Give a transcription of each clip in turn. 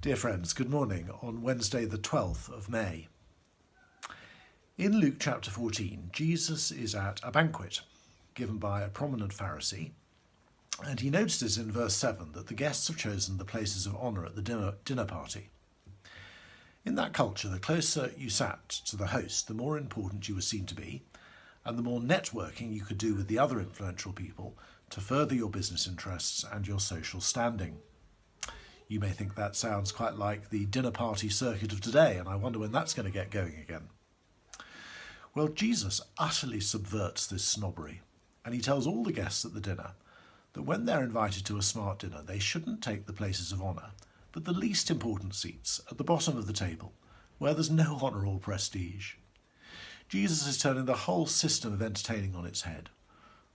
Dear friends, good morning on Wednesday the 12th of May. In Luke chapter 14, Jesus is at a banquet given by a prominent Pharisee, and he notices in verse 7 that the guests have chosen the places of honour at the dinner party. In that culture, the closer you sat to the host, the more important you were seen to be, and the more networking you could do with the other influential people to further your business interests and your social standing. You may think that sounds quite like the dinner party circuit of today, and I wonder when that's going to get going again. Well, Jesus utterly subverts this snobbery, and he tells all the guests at the dinner that when they're invited to a smart dinner, they shouldn't take the places of honour, but the least important seats at the bottom of the table, where there's no honour or prestige. Jesus is turning the whole system of entertaining on its head.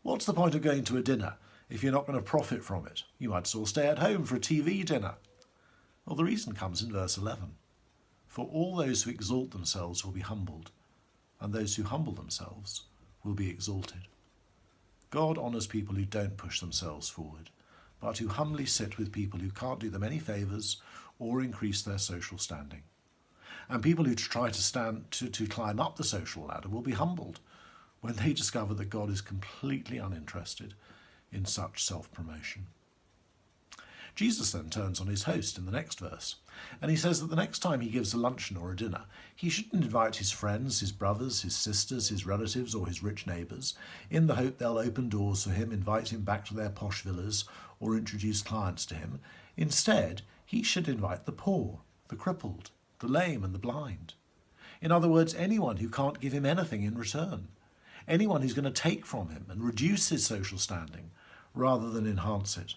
What's the point of going to a dinner if you're not going to profit from it? You might as well stay at home for a TV dinner. Well, the reason comes in verse 11. For all those who exalt themselves will be humbled, and those who humble themselves will be exalted. God honours people who don't push themselves forward, but who humbly sit with people who can't do them any favours or increase their social standing. And people who try to climb up the social ladder will be humbled when they discover that God is completely uninterested in such self-promotion. Jesus then turns on his host in the next verse, and he says that the next time he gives a luncheon or a dinner, he shouldn't invite his friends, his brothers, his sisters, his relatives, or his rich neighbours, in the hope they'll open doors for him, invite him back to their posh villas, or introduce clients to him. Instead, he should invite the poor, the crippled, the lame, and the blind. In other words, anyone who can't give him anything in return. Anyone who's going to take from him and reduce his social standing rather than enhance it.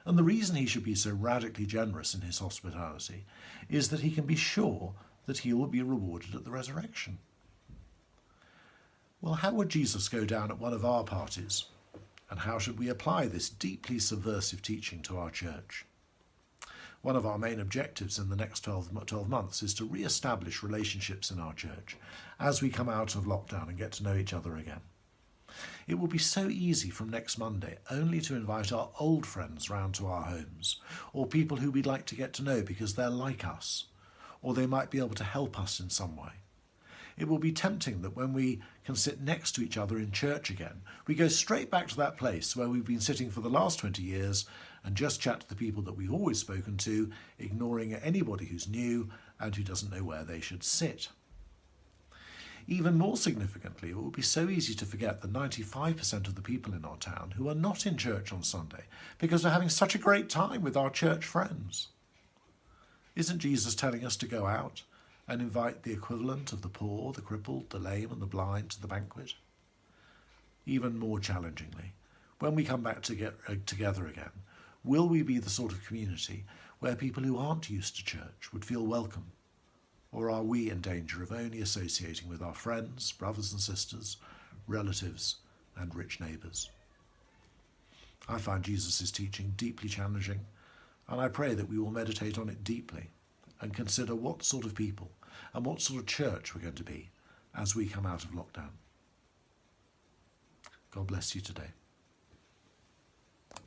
And the reason he should be so radically generous in his hospitality is that he can be sure that he will be rewarded at the resurrection. Well, how would Jesus go down at one of our parties? And how should we apply this deeply subversive teaching to our church? One of our main objectives in the next 12 months is to re-establish relationships in our church as we come out of lockdown and get to know each other again. It will be so easy from next Monday only to invite our old friends round to our homes, or people who we'd like to get to know because they're like us, or they might be able to help us in some way. It will be tempting that when we can sit next to each other in church again, we go straight back to that place where we've been sitting for the last 20 years and just chat to the people that we've always spoken to, ignoring anybody who's new and who doesn't know where they should sit. Even more significantly, it will be so easy to forget the 95% of the people in our town who are not in church on Sunday because we're having such a great time with our church friends. Isn't Jesus telling us to go out and invite the equivalent of the poor, the crippled, the lame and the blind to the banquet? Even more challengingly, when we come back together again, will we be the sort of community where people who aren't used to church would feel welcome? Or are we in danger of only associating with our friends, brothers and sisters, relatives, and rich neighbours? I find Jesus' teaching deeply challenging, and I pray that we will meditate on it deeply and consider what sort of people and what sort of church we're going to be as we come out of lockdown. God bless you today.